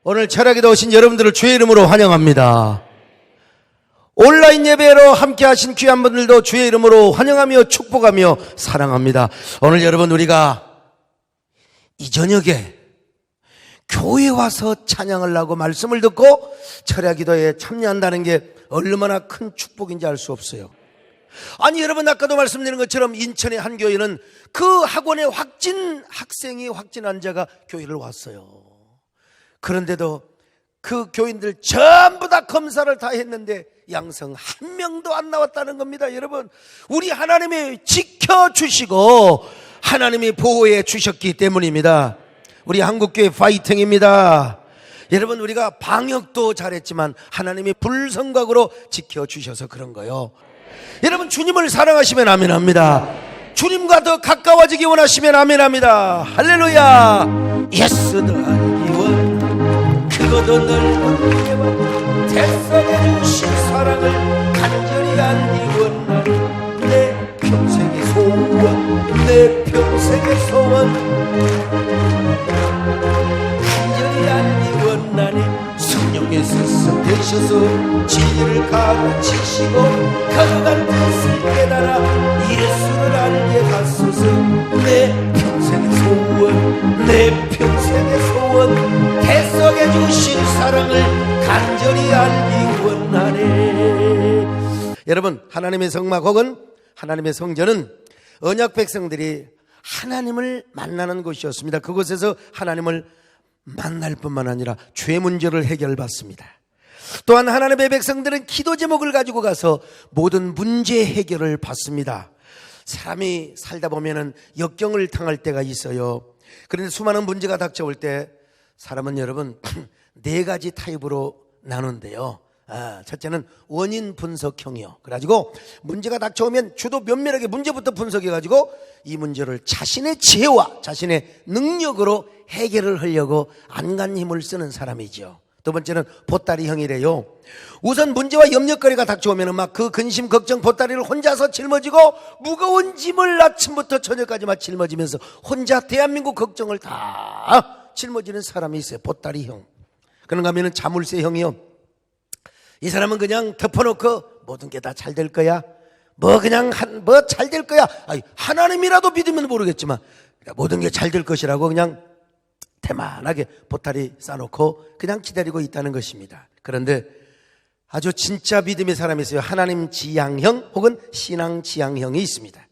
오늘 철학에도 오신 여러분들을 주의 이름으로 환영합니다. 온라인 예배로 함께 하신 귀한 분들도 주의 이름으로 환영하며 축복하며 사랑합니다. 오늘 여러분, 우리가 이 저녁에 교회에 와서 찬양을 하고 말씀을 듣고 철야기도에 참여한다는 게 얼마나 큰 축복인지 알 수 없어요. 아니, 여러분, 아까도 말씀드린 것처럼 인천의 한 교회는 그 학원에 확진 환자가 교회를 왔어요. 그런데도 그 교인들 전부 다 검사를 다 했는데 양성 한 명도 안 나왔다는 겁니다. 여러분, 우리 하나님이 지켜주시고 하나님이 보호해 주셨기 때문입니다. 우리 한국교회 파이팅입니다. 여러분, 우리가 방역도 잘했지만 하나님이 불성각으로 지켜주셔서 그런 거예요. 여러분, 주님을 사랑하시면 아멘합니다. 주님과 더 가까워지기 원하시면 아멘합니다. 할렐루야. 예수를 알기 원 그것도 넓은 대성해 주신 사랑을 간절히 알기 원하는 내 평생의 소원, 내 평생의 소원 간절히 알기 원하는 성령의 스승 되셔서 진리를 가르치시고 거룩한 뜻을 깨달아 예수를 알게 하소서. 내 평생의 소원, 내 평생의 소원 대속해 주신 사랑을 간절히 알기 원하네. 여러분, 하나님의 성막 혹은 하나님의 성전은 언약 백성들이 하나님을 만나는 곳이었습니다. 그곳에서 하나님을 만날 뿐만 아니라 죄 문제를 해결받습니다. 또한 하나님의 백성들은 기도 제목을 가지고 가서 모든 문제 해결을 받습니다. 사람이 살다 보면은 역경을 당할 때가 있어요. 그런데 수많은 문제가 닥쳐올 때 사람은, 여러분, 네 가지 타입으로 나누는데요. 첫째는 원인 분석형이요. 그래가지고 문제가 닥쳐오면 주도 면밀하게 문제부터 분석해가지고 이 문제를 자신의 지혜와 자신의 능력으로 해결을 하려고 안간 힘을 쓰는 사람이죠. 두 번째는 보따리형이래요. 우선 문제와 염려거리가 닥쳐오면 막 그 근심, 걱정, 보따리를 혼자서 짊어지고 무거운 짐을 아침부터 저녁까지 막 짊어지면서 혼자 대한민국 걱정을 다 짊어지는 사람이 있어요. 보따리형. 그런가 하면 자물쇠형이요. 이 사람은 그냥 덮어놓고 모든 게 다 잘 될 거야. 뭐 잘 될 거야. 하나님이라도 믿으면 모르겠지만 모든 게 잘 될 것이라고 그냥 태만하게 보따리 싸놓고 그냥 기다리고 있다는 것입니다. 그런데 아주 진짜 믿음의 사람이 있어요. 하나님 지향형 혹은 신앙 지향형이 있습니다.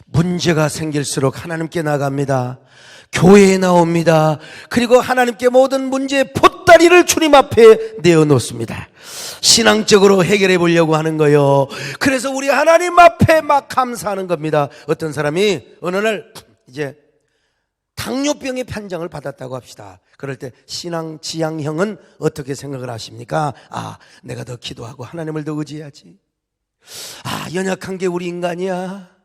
문제가 생길수록 하나님께 나갑니다. 교회에 나옵니다. 그리고 하나님께 모든 문제의 보따리를 주님 앞에 내어놓습니다. 신앙적으로 해결해 보려고 하는 거예요. 그래서 우리 하나님 앞에 막 감사하는 겁니다. 어떤 사람이 어느 날 이제 당뇨병의 판정을 받았다고 합시다. 그럴 때 신앙 지향형은 어떻게 생각을 하십니까? 내가 더 기도하고 하나님을 더 의지해야지. 연약한 게 우리 인간이야.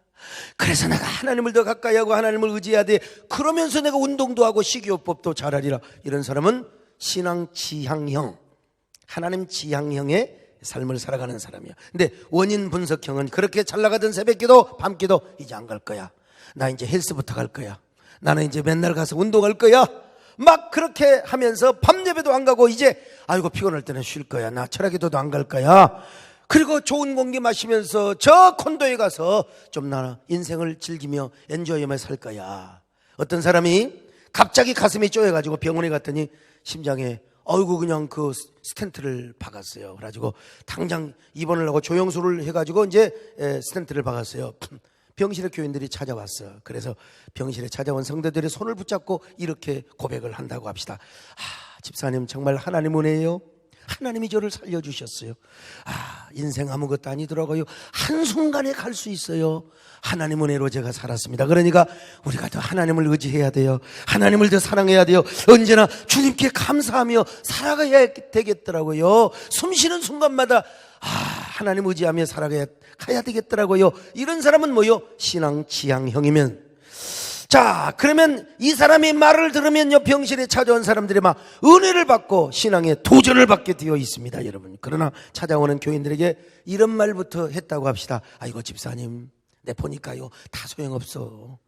그래서 내가 하나님을 더 가까이 하고 하나님을 의지해야 돼. 그러면서 내가 운동도 하고 식이요법도 잘하리라. 이런 사람은 신앙 지향형, 하나님 지향형의 삶을 살아가는 사람이야. 근데 원인 분석형은 그렇게 잘 나가던 새벽기도 밤기도 이제 안 갈 거야. 나 이제 헬스부터 갈 거야. 나는 이제 맨날 가서 운동할 거야. 막 그렇게 하면서 밤 예배도 안 가고 이제 아이고 피곤할 때는 쉴 거야. 나 철학기도도 안 갈 거야. 그리고 좋은 공기 마시면서 저 콘도에 가서 좀 나 인생을 즐기며 엔조이하며 살 거야. 어떤 사람이 갑자기 가슴이 쪼여가지고 병원에 갔더니 심장에 그냥 그 스텐트를 박았어요. 그래가지고 당장 입원을 하고 조영수를 해가지고 이제 스텐트를 박았어요. 병실에 교인들이 찾아왔어요. 그래서 병실에 찾아온 성도들의 손을 붙잡고 이렇게 고백을 한다고 합시다. 집사님, 정말 하나님 은혜예요. 하나님이 저를 살려주셨어요. 인생 아무것도 아니더라고요. 한순간에 갈 수 있어요. 하나님 은혜로 제가 살았습니다. 그러니까 우리가 더 하나님을 의지해야 돼요. 하나님을 더 사랑해야 돼요. 언제나 주님께 감사하며 살아가야 되겠더라고요. 숨 쉬는 순간마다 하나님 의지하며 살아가야 되겠더라고요. 이런 사람은 뭐요? 신앙 지향형이면. 자, 그러면 이 사람이 말을 들으면요, 병실에 찾아온 사람들이 막 은혜를 받고 신앙의 도전을 받게 되어 있습니다, 여러분. 그러나 찾아오는 교인들에게 이런 말부터 했다고 합시다. 아이고, 집사님, 내 보니까요, 다 소용없어.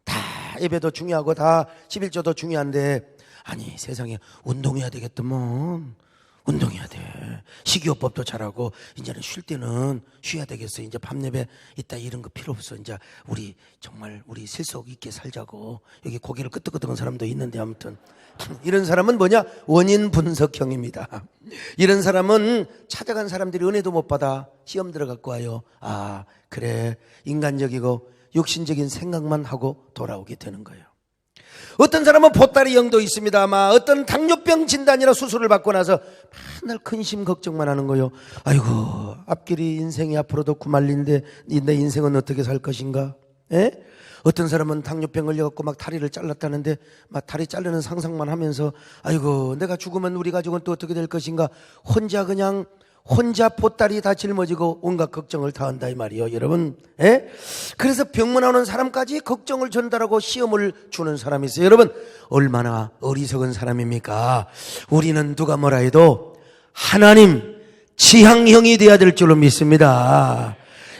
다 예배도 중요하고 다 11조도 중요한데 아니 세상에 운동해야 되겠더만. 운동해야 돼. 식이요법도 잘하고 이제는 쉴 때는 쉬어야 되겠어. 이제 밤내배 있다 이런 거 필요 없어. 이제 우리 정말 우리 실속 있게 살자고. 여기 고개를 끄덕끄덕한 사람도 있는데 아무튼 이런 사람은 뭐냐? 원인 분석형입니다. 이런 사람은 찾아간 사람들이 은혜도 못 받아 시험 들어갖고 와요. 아 그래 인간적이고 육신적인 생각만 하고 돌아오게 되는 거예요. 어떤 사람은 보따리 영도 있습니다. 아마 어떤 당뇨병 진단이나 수술을 받고 나서 맨날 근심 걱정만 하는 거예요. 아이고 앞길이 인생이 앞으로도 구말린데 내 인생은 어떻게 살 것인가? 에? 어떤 사람은 당뇨병 걸려갖고 막 다리를 잘랐다는데 막 다리 자르는 상상만 하면서 아이고 내가 죽으면 우리 가족은 또 어떻게 될 것인가? 혼자 보따리 다 짊어지고 온갖 걱정을 다 한다 이 말이요 여러분. 그래서 병만 오는 사람까지 걱정을 전달하고 시험을 주는 사람이 있어요. 여러분 얼마나 어리석은 사람입니까? 우리는 누가 뭐라 해도 하나님 지향형이 돼야 될 줄로 믿습니다.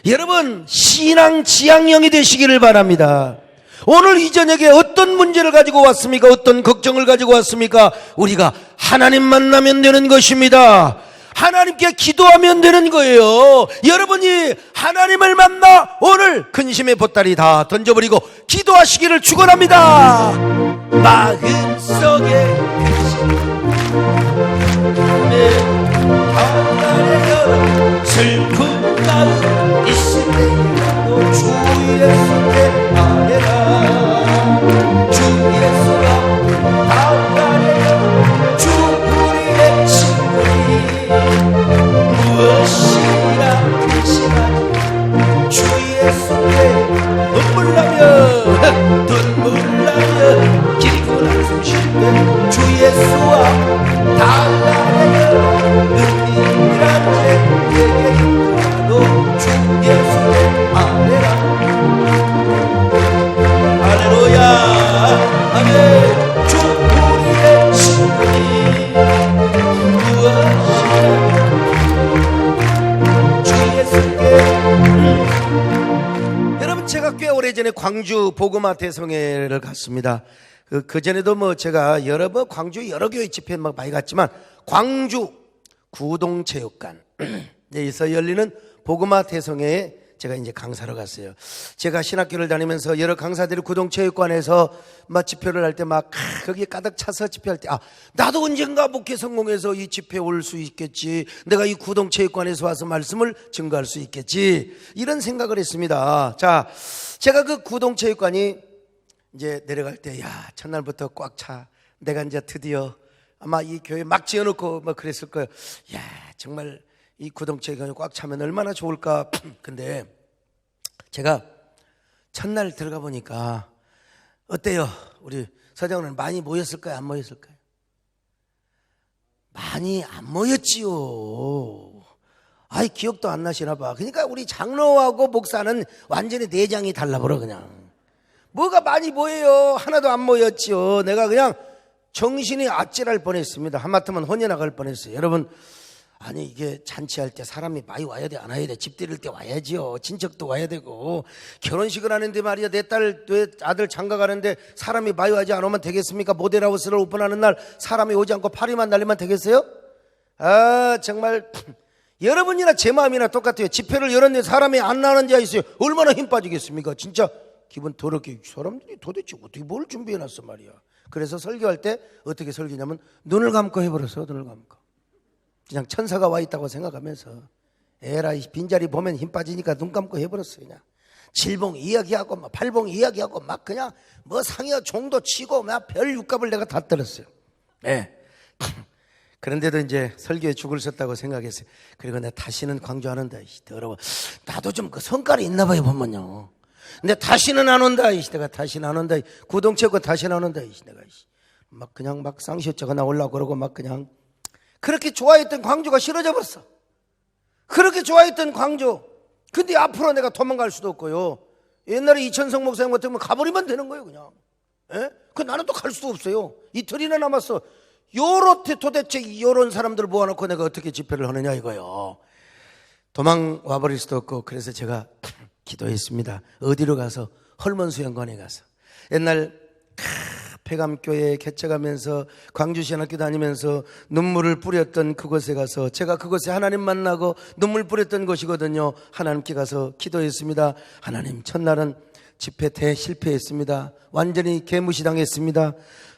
여러분 신앙 지향형이 되시기를 바랍니다. 오늘 이 저녁에 어떤 문제를 가지고 왔습니까? 어떤 걱정을 가지고 왔습니까? 우리가 하나님 만나면 되는 것입니다. 하나님께 기도하면 되는 거예요. 여러분이 하나님을 만나 오늘 근심의 보따리 다 던져버리고 기도하시기를 축원합니다. 마음속에 하나님의 슬픈 마음 있으리라도 주 예수께 아뢰라. 주 예수가 하나님의 주 우리의 친구니 무엇이나 대신하지. 주 예수께 눈물 나며 기리고 한숨 쉴때 주 예수와 달라내어 은밀한 죄에게 힘들어도 주 예수께 아뢰라. 할렐루야 아멘. 주 우리의 친구니 무엇이나 여러분 제가 꽤 오래전에 광주 복음화 대성회를 갔습니다. 그전에도 제가 여러 번 광주 여러 교회 집회 막 많이 갔지만 광주 구동체육관 여기서 열리는 복음화 대성회에 제가 이제 강사로 갔어요. 제가 신학교를 다니면서 여러 강사들이 구동체육관에서 막 집회를 할 때 막 거기에 가득 차서 집회할 때 나도 언젠가 목회 성공해서 이 집회 올 수 있겠지. 내가 이 구동체육관에서 와서 말씀을 증거할 수 있겠지. 이런 생각을 했습니다. 자, 제가 그 구동체육관이 이제 내려갈 때 첫날부터 꽉 차. 내가 이제 드디어 아마 이 교회 막 지어놓고 뭐 그랬을 거예요. 정말 이 구동체육관이 꽉 차면 얼마나 좋을까. 근데 제가 첫날 들어가 보니까 어때요? 우리 서장은 많이 모였을까요? 안 모였을까요? 많이 안 모였지요. 기억도 안 나시나 봐. 그러니까 우리 장로하고 목사는 완전히 내장이 달라버려 그냥. 뭐가 많이 모여요? 하나도 안 모였지요. 내가 그냥 정신이 아찔할 뻔했습니다. 하마터면 혼이 나갈 뻔했어요. 여러분 아니 이게 잔치할 때 사람이 많이 와야 돼 안 와야 돼? 집 들일 때 와야지요. 친척도 와야 되고 결혼식을 하는데 말이야 내 아들 장가 가는데 사람이 많이 와야지 안 오면 되겠습니까? 모델하우스를 오픈하는 날 사람이 오지 않고 파리만 날리면 되겠어요? 정말 여러분이나 제 마음이나 똑같아요. 집회를 열었는데 사람이 안 나는 데가 있어요. 얼마나 힘 빠지겠습니까? 진짜 기분 더럽게 사람들이 도대체 어떻게 뭘 준비해놨어 말이야. 그래서 설교할 때 어떻게 설교냐면 눈을 감고 해버렸어. 눈을 감고 그냥 천사가 와 있다고 생각하면서 에라이 빈자리 보면 힘 빠지니까 눈 감고 해버렸어요. 그냥 칠봉 이야기하고 막 팔봉 이야기하고 막 그냥 뭐 상여 종도 치고 막 별 육값을 내가 다 떨었어요. 그런데도 이제 설교에 죽을 썼다고 생각했어요. 그리고 내가 다시는 광주하는다. 더러워. 나도 좀 그 성깔이 있나 봐요 보면요. 근데 다시는 안 온다. 내가 다시는 안 온다. 구동체고 다시는 안 온다. 내가 막 그냥 막 쌍시어쩌가 나오려고 그러고 막 그냥 그렇게 좋아했던 광주가 싫어져 버렸어. 그렇게 좋아했던 광주. 근데 앞으로 내가 도망갈 수도 없고요. 옛날에 이천성 목사님 같으면 가버리면 되는 거예요 그냥. 그 나는 또 갈 수도 없어요. 이틀이나 남았어. 도대체 이런 사람들 모아놓고 내가 어떻게 집회를 하느냐 이거요. 도망와 버릴 수도 없고 그래서 제가 기도했습니다. 어디로 가서 헐먼수영관에 가서 옛날 폐감교회 개척하면서 광주신학교 다니면서 눈물을 뿌렸던 그곳에 가서 제가 그곳에 하나님 만나고 눈물 뿌렸던 곳이거든요. 하나님께 가서 기도했습니다. 하나님, 첫날은 집회 대실패했습니다. 완전히 개무시당했습니다.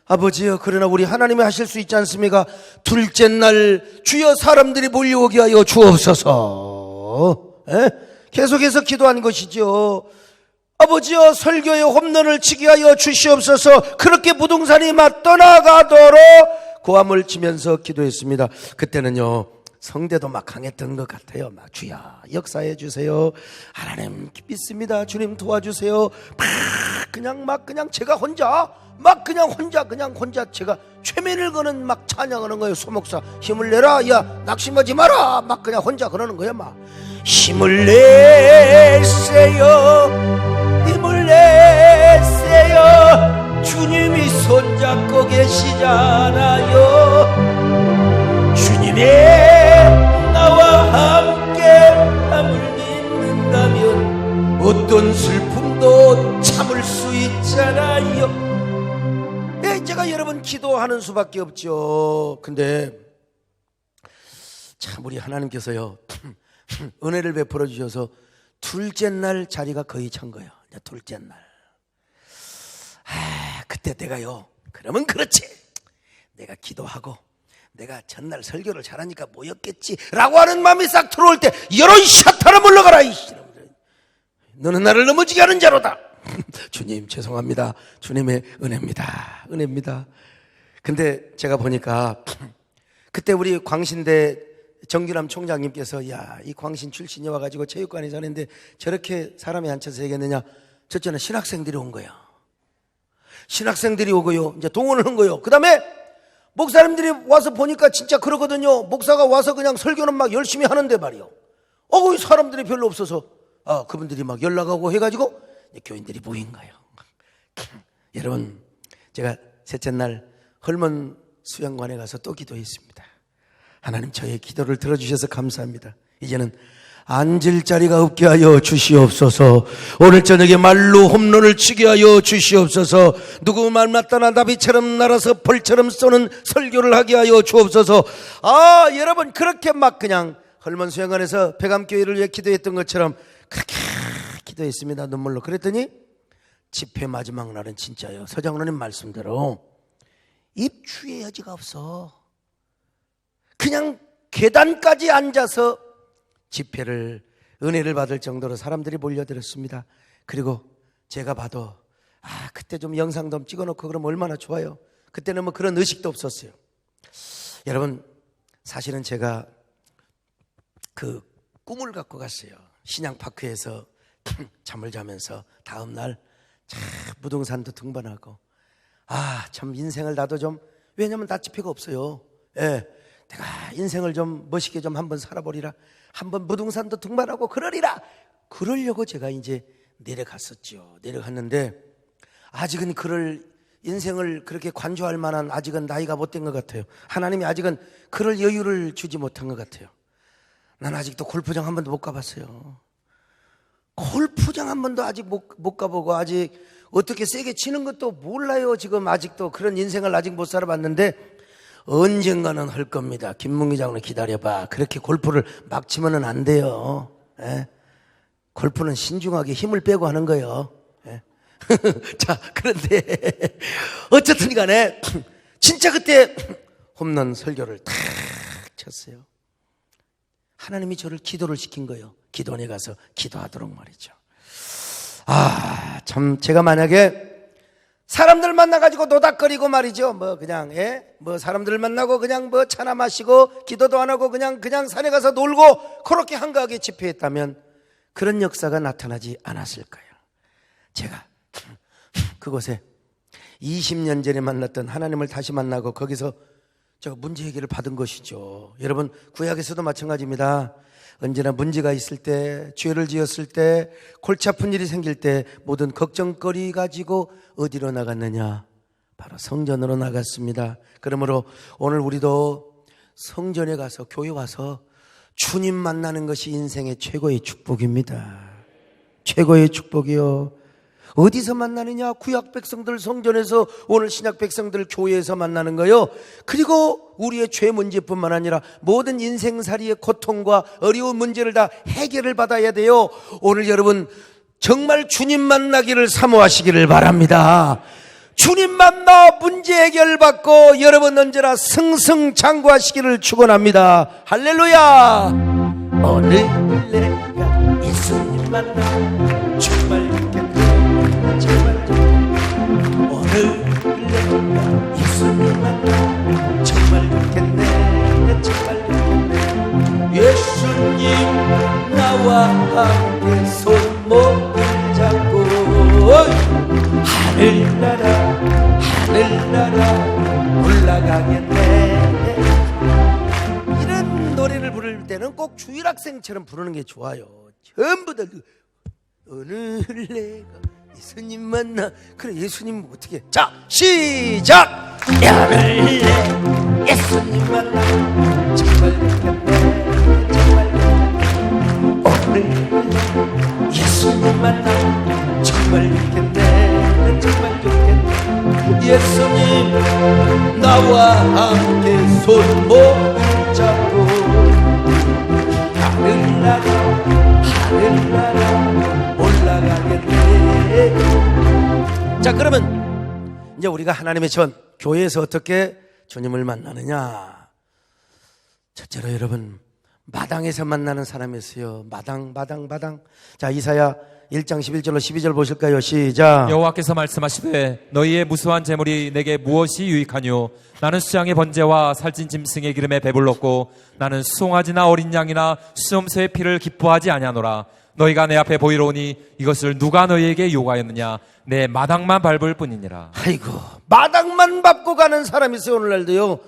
아버지여, 그러나 우리 하나님이 하실 수 있지 않습니까? 둘째 날 주여 사람들이 몰려오게 하여 주옵소서. 계속해서 기도한 것이죠. 아버지여, 설교의 홈런을 치게 하여 주시옵소서. 그렇게 부동산이 막 떠나가도록 고함을 치면서 기도했습니다. 그때는요, 성대도 막 강했던 것 같아요. 막 주여 역사해 주세요. 하나님 믿습니다. 주님 도와주세요. 그냥 제가 혼자 제가 최면을 거는 막 찬양하는 거예요. 소목사 힘을 내라, 야 낙심하지 마라, 막 그냥 혼자 그러는 거예요. 막 힘을 내세요, 힘을 내세요. 주님이 손잡고 계시잖아요. 주님이 나와 함께 함을 믿는다면 어떤 슬픔도 참을 수 있잖아요. 제가 여러분 기도하는 수밖에 없죠. 근데 참 우리 하나님께서요 은혜를 베풀어 주셔서 둘째 날 자리가 거의 찬 거예요. 둘째 날. 그때 내가요, 그러면 그렇지, 내가 기도하고 내가 전날 설교를 잘하니까 모였겠지 라고 하는 마음이 싹 들어올 때, 여론 샤타라 물러가라, 이씨, 너는 나를 넘어지게 하는 자로다. 주님 죄송합니다. 주님의 은혜입니다. 근데 제가 보니까 그때 우리 광신대 정규남 총장님께서, 야, 이 광신 출신이 와가지고 체육관에 사는데 저렇게 사람이 앉혀서 얘기했느냐. 첫째는 신학생들이 온 거야. 신학생들이 오고요, 이제 동원을 한 거예요. 그 다음에 목사님들이 와서 보니까 진짜 그러거든요. 목사가 와서 그냥 설교는 막 열심히 하는데 말이요, 사람들이 별로 없어서 그분들이 막 연락하고 해가지고 교인들이 모인 거예요. 여러분, 제가 셋째 날 헐먼 수양관에 가서 또 기도했습니다. 하나님, 저의 기도를 들어주셔서 감사합니다. 이제는 앉을 자리가 없게 하여 주시옵소서. 오늘 저녁에 말로 홈런을 치게 하여 주시옵소서. 누구 말 맞다나 나비처럼 날아서 벌처럼 쏘는 설교를 하게 하여 주옵소서. 여러분, 그렇게 막 그냥 헐먼 수양관에서 폐감교회를 위해 기도했던 것처럼 그렇게 기도했습니다. 눈물로. 그랬더니 집회 마지막 날은 진짜요, 서장로님 말씀대로 입추의 여지가 없어. 그냥 계단까지 앉아서 집회를, 은혜를 받을 정도로 사람들이 몰려들었습니다. 그리고 제가 봐도 그때 좀 영상도 좀 찍어놓고 그러면 얼마나 좋아요. 그때는 뭐 그런 의식도 없었어요. 여러분, 사실은 제가 그 꿈을 갖고 갔어요. 신양파크에서 잠을 자면서 다음날 부동산도 등반하고, 참 인생을 나도 좀, 왜냐면 나 집회가 없어요. 내가 인생을 좀 멋있게 좀 한번 살아보리라, 한번 부동산도 등반하고 그러려고 제가 이제 내려갔었죠. 내려갔는데 아직은 그럴 인생을 그렇게 관조할 만한 아직은 나이가 못 된 것 같아요. 하나님이 아직은 그럴 여유를 주지 못한 것 같아요. 난 아직도 골프장 한 번도 못 가봤어요. 골프장 한 번도 아직 못 가보고, 아직 어떻게 세게 치는 것도 몰라요. 지금 아직도 그런 인생을 아직 못 살아봤는데 언젠가는 할 겁니다. 김문기 장로님 기다려봐. 그렇게 골프를 막 치면은 안 돼요. 골프는 신중하게 힘을 빼고 하는 거예요. 자, 그런데 어쨌든 간에 진짜 그때 홈런 설교를 탁 쳤어요. 하나님이 저를 기도를 시킨 거예요. 기도원에 가서 기도하도록 말이죠. 참 제가 만약에 사람들 만나가지고 노닥거리고 말이죠, 사람들 만나고 그냥 차나 마시고 기도도 안 하고 그냥 산에 가서 놀고 그렇게 한가하게 집회했다면 그런 역사가 나타나지 않았을 거예요. 제가 그곳에 20년 전에 만났던 하나님을 다시 만나고 거기서 제가 문제 해결을 받은 것이죠. 여러분, 구약에서도 마찬가지입니다. 언제나 문제가 있을 때, 죄를 지었을 때, 골치 아픈 일이 생길 때 모든 걱정거리 가지고 어디로 나갔느냐? 바로 성전으로 나갔습니다. 그러므로 오늘 우리도 성전에 가서, 교회 와서 주님 만나는 것이 인생의 최고의 축복입니다. 최고의 축복이요. 어디서 만나느냐? 구약 백성들 성전에서, 오늘 신약 백성들 교회에서 만나는 거요. 그리고 우리의 죄 문제뿐만 아니라 모든 인생살이의 고통과 어려운 문제를 다 해결을 받아야 돼요. 오늘 여러분 정말 주님 만나기를 사모하시기를 바랍니다. 주님 만나 문제 해결받고 여러분 언제나 승승장구하시기를 축원합니다. 할렐루야. 오늘 내가 예수님 만나 정말 좋겠네, 정말 좋겠네. 오늘 내가 예수님 만나 정말 좋겠네, 정말 좋겠네. 예수님 나와 함께 손목을 잡고 하늘나라 올라가겠네. 이런 노래를 부를 때는 꼭 주일학생처럼 부르는 게 좋아요. 전부 다 오늘 내가 예수님 만나. 그래, 예수님 어떻게? 자, 시작. 오늘 내가 예수님 만나 정말 좋겠네, 정말 좋겠네. 오늘 예수님 만나 정말 좋겠네, 정말 좋겠네. 예수님 나와 함께 손목을 잡고 하늘나라 올라가겠네. 자, 그러면 이제 우리가 하나님의 전 교회에서 어떻게 주님을 만나느냐? 첫째로 여러분, 마당에서 만나는 사람이 있어요. 마당. 자, 이사야 1장 11절로 12절 보실까요? 시작. 여호와께서 말씀하시되 너희의 무수한 재물이 내게 무엇이 유익하뇨? 나는 수양의 번제와 살찐 짐승의 기름에 배불렀고 나는 수송아지나 어린 양이나 수염소의 피를 기뻐하지 아니하노라. 너희가 내 앞에 보이러오니 이것을 누가 너희에게 요구하였느냐? 내 마당만 밟을 뿐이니라. 아이고, 마당만 밟고 가는 사람이 있어요. 오늘날도요.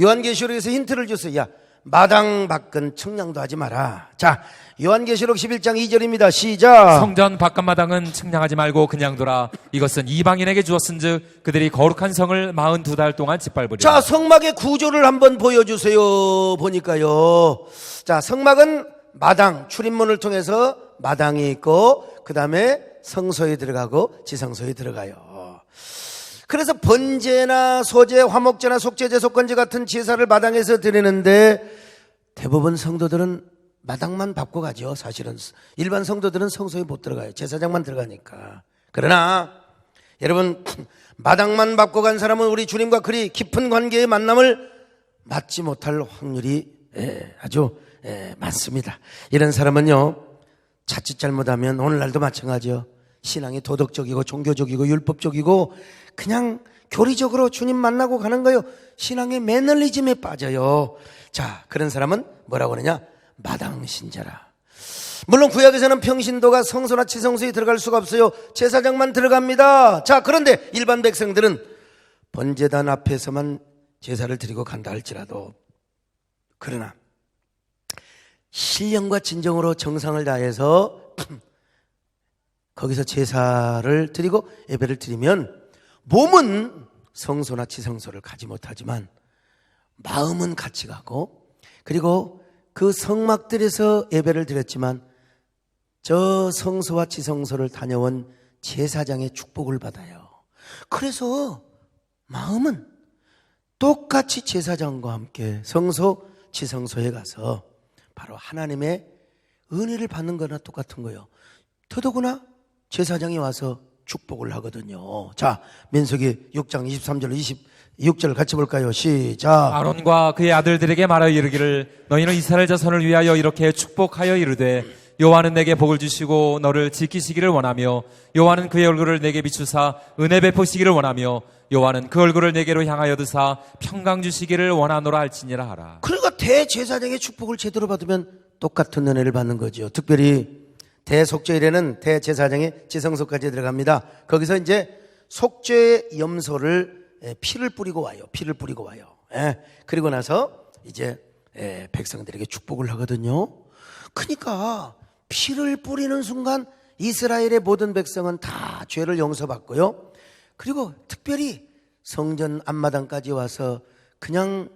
요한계시록에서 힌트를 줬어요. 야, 마당 밖은 청량도 하지 마라. 자, 요한계시록 11장 2절입니다. 시작. 성전 바깥마당은 측량하지 말고 그냥 둬라. 이것은 이방인에게 주었은즉 그들이 거룩한 성을 42달 동안 짓밟으리라. 자, 성막의 구조를 한번 보여주세요. 보니까요. 자, 성막은 마당, 출입문을 통해서 마당이 있고 그 다음에 성소에 들어가고 지성소에 들어가요. 그래서 번제나 소제, 화목제나 속죄제, 속건제 같은 제사를 마당에서 드리는데 대부분 성도들은 마당만 밟고 가죠. 사실은 일반 성도들은 성소에 못 들어가요. 제사장만 들어가니까. 그러나 여러분, 마당만 밟고 간 사람은 우리 주님과 그리 깊은 관계의 만남을 맞지 못할 확률이 아주 많습니다. 이런 사람은요, 자칫 잘못하면 오늘날도 마찬가지요. 신앙이 도덕적이고 종교적이고 율법적이고 그냥 교리적으로 주님 만나고 가는 거예요. 신앙의 매너리즘에 빠져요. 자, 그런 사람은 뭐라고 하느냐? 마당 신자라. 물론 구약에서는 평신도가 성소나 지성소에 들어갈 수가 없어요. 제사장만 들어갑니다. 자, 그런데 일반 백성들은 번제단 앞에서만 제사를 드리고 간다 할지라도, 그러나 신령과 진정으로 정성을 다해서 거기서 제사를 드리고 예배를 드리면 몸은 성소나 지성소를 가지 못하지만 마음은 같이 가고, 그리고 그 성막들에서 예배를 드렸지만 저 성소와 지성소를 다녀온 제사장의 축복을 받아요. 그래서 마음은 똑같이 제사장과 함께 성소, 지성소에 가서 바로 하나님의 은혜를 받는 거나 똑같은 거예요. 더더구나 제사장이 와서 축복을 하거든요. 자, 민수기 6장 23절 26절 같이 볼까요? 시작. 아론과 그의 아들들에게 말하여 이르기를 너희는 이스라엘 자손을 위하여 이렇게 축복하여 이르되 여호와는 내게 복을 주시고 너를 지키시기를 원하며 여호와는 그의 얼굴을 내게 비추사 은혜 베푸시기를 원하며 여호와는 그 얼굴을 내게로 향하여 드사 평강 주시기를 원하노라 할지니라 하라. 그러니까 대제사장의 축복을 제대로 받으면 똑같은 은혜를 받는 거죠. 특별히 대속죄일에는 대제사장이 지성소까지 들어갑니다. 거기서 이제 속죄 염소를 피를 뿌리고 와요. 피를 뿌리고 와요. 그리고 나서 이제 백성들에게 축복을 하거든요. 그러니까 피를 뿌리는 순간 이스라엘의 모든 백성은 다 죄를 용서받고요. 그리고 특별히 성전 앞마당까지 와서 그냥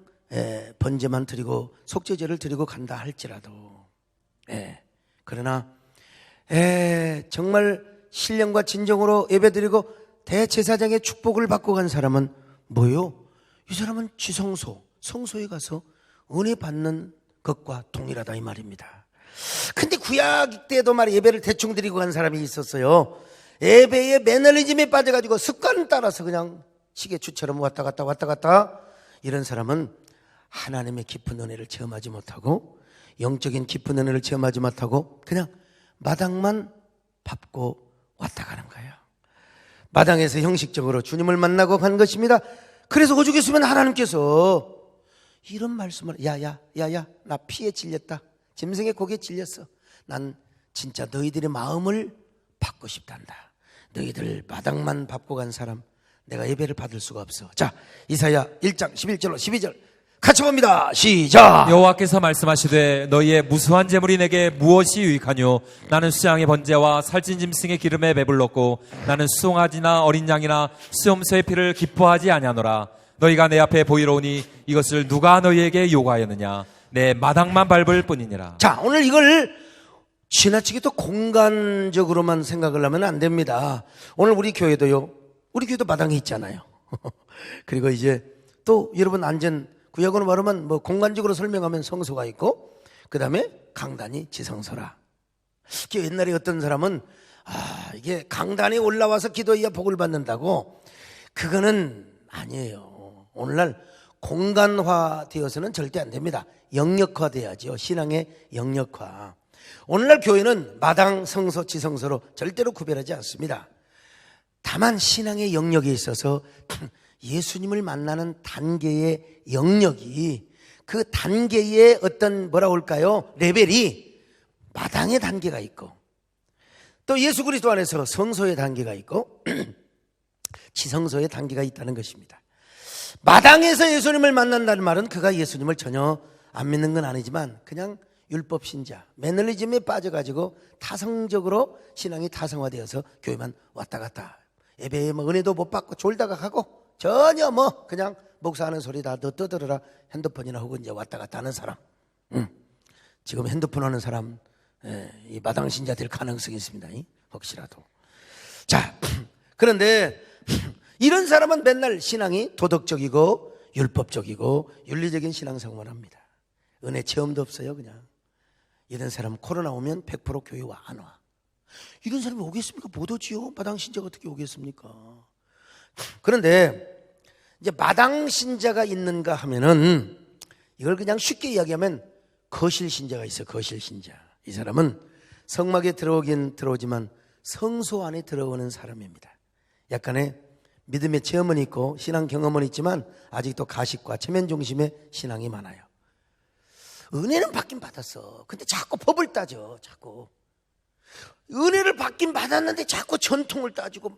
번제만 드리고 속죄제를 드리고 간다 할지라도, 그러나 정말 신령과 진정으로 예배드리고 대제사장의 축복을 받고 간 사람은 뭐요? 이 사람은 지성소, 성소에 가서 은혜 받는 것과 동일하다 이 말입니다. 근데 구약 때도 말이야 예배를 대충 드리고 간 사람이 있었어요. 예배의 매너리즘에 빠져가지고 습관 따라서 그냥 시계추처럼 왔다 갔다 이런 사람은 하나님의 깊은 은혜를 체험하지 못하고 영적인 깊은 은혜를 체험하지 못하고 그냥 마당만 밟고 왔다 가는 거예요. 마당에서 형식적으로 주님을 만나고 간 것입니다. 그래서 오죽했으면 하나님께서 이런 말씀을 야야 나 피에 찔렸다. 짐승의 고기에 찔렸어. 난 진짜 너희들의 마음을 받고 싶단다. 너희들 마당만 밟고 간 사람 내가 예배를 받을 수가 없어. 자, 이사야 1장 11절로 12절 같이 봅니다. 시작. 여호와께서 말씀하시되 너희의 무수한 재물이 내게 무엇이 유익하뇨? 나는 수양의 번제와 살찐 짐승의 기름에 배불렀고 나는 수송아지나 어린 양이나 수염소의 피를 기뻐하지 아니하노라. 너희가 내 앞에 보이러 오니 이것을 누가 너희에게 요구하였느냐? 내 마당만 밟을 뿐이니라. 자, 오늘 이걸 지나치게 또 공간적으로만 생각을 하면 안 됩니다. 오늘 우리 교회도 마당이 있잖아요. 그리고 이제 또 여러분 안전 구약으로 말하면 뭐 공간적으로 설명하면 성소가 있고 그 다음에 강단이 지성소라. 옛날에 어떤 사람은 이게 강단에 올라와서 기도해야 복을 받는다고. 그거는 아니에요. 오늘날 공간화 되어서는 절대 안 됩니다. 영역화 돼야죠. 신앙의 영역화. 오늘날 교회는 마당, 성소, 지성소로 절대로 구별하지 않습니다. 다만 신앙의 영역에 있어서 예수님을 만나는 단계의 영역이 그 단계의 어떤 뭐라고 할까요? 레벨이 마당의 단계가 있고 또 예수 그리스도 안에서 성소의 단계가 있고 지성소의 단계가 있다는 것입니다. 마당에서 예수님을 만난다는 말은 그가 예수님을 전혀 안 믿는 건 아니지만 그냥 율법 신자, 매너리즘에 빠져가지고 타성적으로 신앙이 타성화되어서 교회만 왔다 갔다 예배에 뭐 은혜도 못 받고 졸다가 가고 전혀 뭐 그냥 목사하는 소리 다 떠들어라 핸드폰이나 혹은 이제 왔다 갔다 하는 사람. 지금 핸드폰 하는 사람 이 마당 신자 될 가능성이 있습니다. 혹시라도. 자, 그런데 이런 사람은 맨날 신앙이 도덕적이고 율법적이고 윤리적인 신앙생활을 합니다. 은혜 체험도 없어요. 그냥 이런 사람 코로나 오면 100% 교회 안 와. 이런 사람이 오겠습니까? 못 오지요. 마당 신자가 어떻게 오겠습니까? 그런데 이제 마당 신자가 있는가 하면은 이걸 그냥 쉽게 이야기하면 거실 신자가 있어요. 거실 신자. 이 사람은 성막에 들어오긴 들어오지만 성소 안에 들어오는 사람입니다. 약간의 믿음의 체험은 있고 신앙 경험은 있지만 아직도 가식과 체면 중심의 신앙이 많아요. 은혜는 받긴 받았어. 근데 자꾸 법을 따져. 자꾸 은혜를 받긴 받았는데 자꾸 전통을 따지고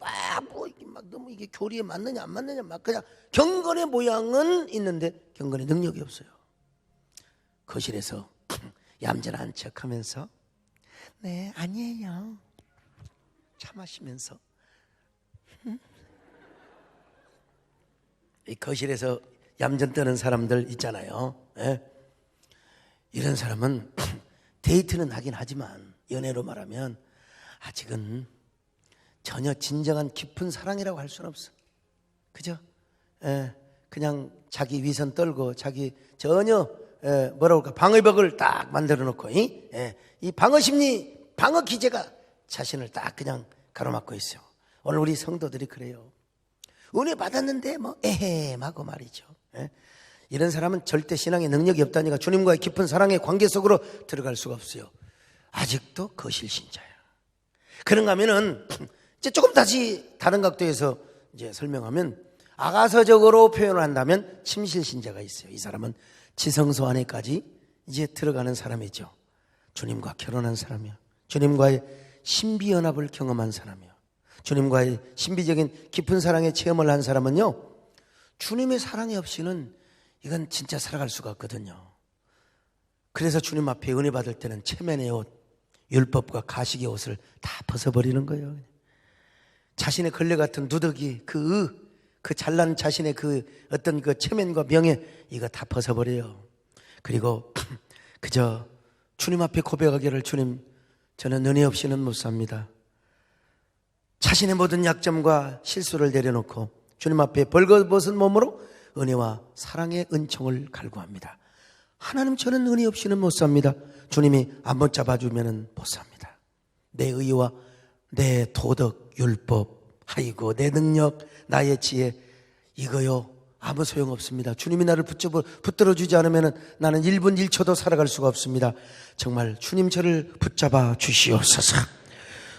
너무 이게 교리에 맞느냐 안 맞느냐 막 그냥 경건의 모양은 있는데 경건의 능력이 없어요. 거실에서 얌전한 척하면서 네 아니에요 참하시면서 이 거실에서 얌전 떠는 사람들 있잖아요. 이런 사람은 데이트는 하긴 하지만 연애로 말하면 아직은 전혀 진정한 깊은 사랑이라고 할 수는 없어. 그죠? 그냥 자기 위선 떨고 자기 전혀 뭐라고 할까 방어벽을 딱 만들어 놓고 이 방어 심리 방어 기제가 자신을 딱 그냥 가로막고 있어요. 오늘 우리 성도들이 그래요. 은혜 받았는데 뭐 에헤하고 말이죠. 이런 사람은 절대 신앙의 능력이 없다니까 주님과의 깊은 사랑의 관계 속으로 들어갈 수가 없어요. 아직도 거실 신자야. 그런가 하면은 이제 조금 다시 다른 각도에서 이제 설명하면 아가서적으로 표현을 한다면 침실 신자가 있어요. 이 사람은 지성소 안에까지 이제 들어가는 사람이죠. 주님과 결혼한 사람이요. 주님과의 신비 연합을 경험한 사람이요. 주님과의 신비적인 깊은 사랑의 체험을 한 사람은요. 주님의 사랑이 없이는 이건 진짜 살아갈 수가 없거든요. 그래서 주님 앞에 은혜 받을 때는 체면의 옷, 율법과 가식의 옷을 다 벗어버리는 거예요. 자신의 걸레 같은 누더기, 그 잘난 자신의 그 어떤 그 체면과 명예, 이거 다 벗어버려요. 그리고 그저 주님 앞에 고백하기를 주님, 저는 은혜 없이는 못 삽니다. 자신의 모든 약점과 실수를 내려놓고 주님 앞에 벌거벗은 몸으로 은혜와 사랑의 은총을 갈구합니다. 하나님, 저는 은혜 없이는 못 삽니다. 주님이 안 붙잡아주면 못 삽니다. 내 의와 내 도덕, 율법, 아이고 내 능력, 나의 지혜, 이거요 아무 소용없습니다. 주님이 나를 붙들어주지 않으면 나는 1분 1초도 살아갈 수가 없습니다. 정말 주님 저를 붙잡아 주시옵소서.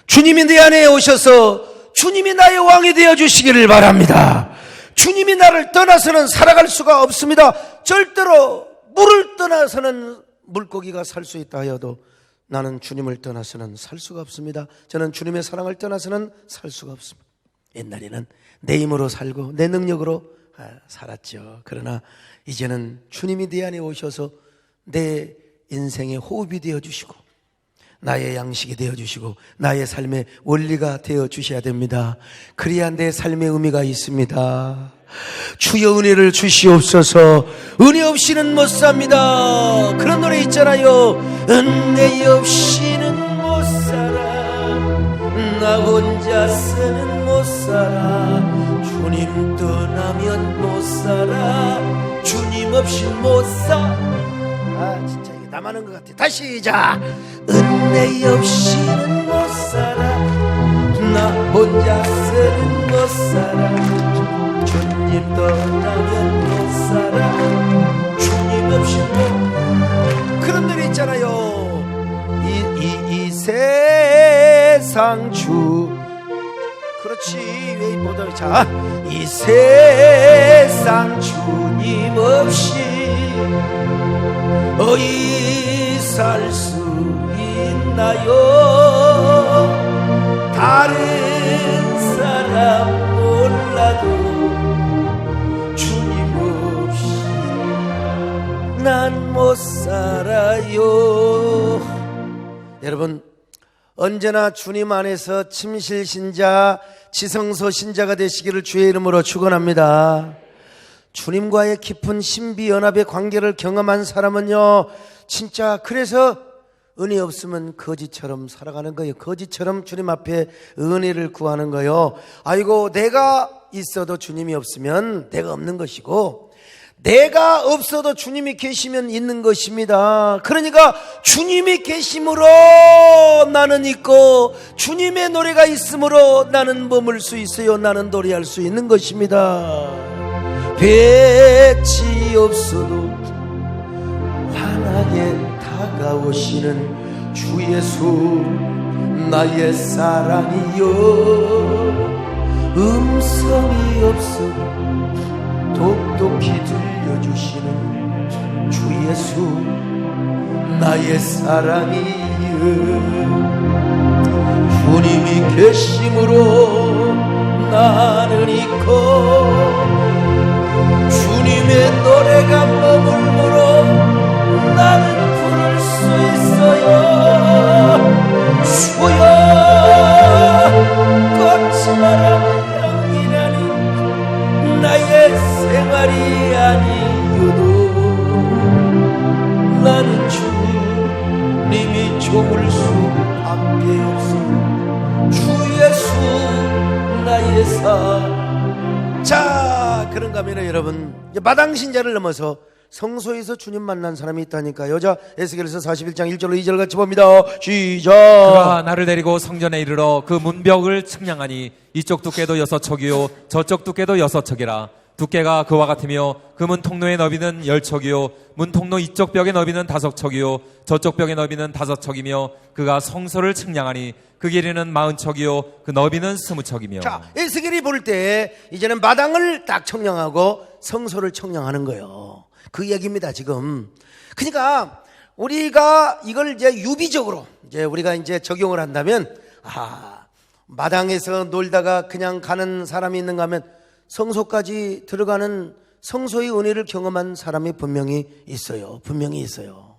주님이 내 안에 오셔서 주님이 나의 왕이 되어주시기를 바랍니다. 주님이 나를 떠나서는 살아갈 수가 없습니다. 절대로 물을 떠나서는 물고기가 살 수 있다 하여도 나는 주님을 떠나서는 살 수가 없습니다. 저는 주님의 사랑을 떠나서는 살 수가 없습니다. 옛날에는 내 힘으로 살고 내 능력으로 살았죠. 그러나 이제는 주님이 내 안에 오셔서 내 인생의 호흡이 되어주시고 나의 양식이 되어주시고 나의 삶의 원리가 되어주셔야 됩니다. 그래야 내 삶의 의미가 있습니다. 주여 은혜를 주시옵소서. 은혜 없이는 못 삽니다. 그런 노래 있잖아요. 은혜 없이는 못 살아, 나 혼자서는 못 살아, 주님 떠나면 못 살아, 주님 없이 못 살아. 진짜 이게 나만 한 것 같아. 다시 시작. 은혜 없이는 못 살아, 나 혼자서는 못 살아, 주님 떠나면 못 살아, 주님 없이 못. 그런 노래 있잖아요. 이 세상 그렇지 왜 못하. 자, 이 세상 주님 없이 어디 살 수 있나요? 다른 사람 몰라도 주님 없이 난 못 살아요. 여러분, 언제나 주님 안에서 침실 신자, 지성소 신자가 되시기를 주의 이름으로 축원합니다. 주님과의 깊은 신비 연합의 관계를 경험한 사람은요, 진짜 그래서 은혜 없으면 거지처럼 살아가는 거예요. 거지처럼 주님 앞에 은혜를 구하는 거예요. 아이고, 내가 있어도 주님이 없으면 내가 없는 것이고, 내가 없어도 주님이 계시면 있는 것입니다. 그러니까 주님이 계심으로 나는 있고, 주님의 노래가 있으므로 나는 머물 수 있어요. 나는 노래할 수 있는 것입니다. 빛이 없어도 환하게 다가오시는 주 예수, 나의 사랑이요. 음성이 없어도 똑똑히 들려주시는 주 예수, 나의 사랑이요. 주님이 계심으로 나는 있고, 주님의 노래가 머물므로 나는 부를 수 있어요. 주여, 거칠어라 나의 생활이 아니어도 나는 주님이 좋을 수밖에 없어. 주 예수, 나의 삶. 자, 그런가 하면 여러분, 마당 신자를 넘어서 성소에서 주님 만난 사람이 있다니까요. 자, 에스겔서 41장 1절로 2절 같이 봅니다. 시작. 그가 나를 데리고 성전에 이르러 그 문벽을 측량하니 이쪽 두께도 6척이요 저쪽 두께도 6척이라. 두께가 그와 같으며 그 문 통로의 너비는 10척이요 문 통로 이쪽 벽의 너비는 5척이요 저쪽 벽의 너비는 5척이며 그가 성소를 측량하니 그 길이는 40척이요 그 너비는 20척이며. 자, 에스겔이 볼 때 이제는 마당을 딱 청량하고 성소를 청량하는 거예요. 그 얘기입니다, 지금. 그러니까 우리가 이걸 이제 유비적으로 이제 우리가 이제 적용을 한다면, 마당에서 놀다가 그냥 가는 사람이 있는가 하면 성소까지 들어가는 성소의 은혜를 경험한 사람이 분명히 있어요. 분명히 있어요.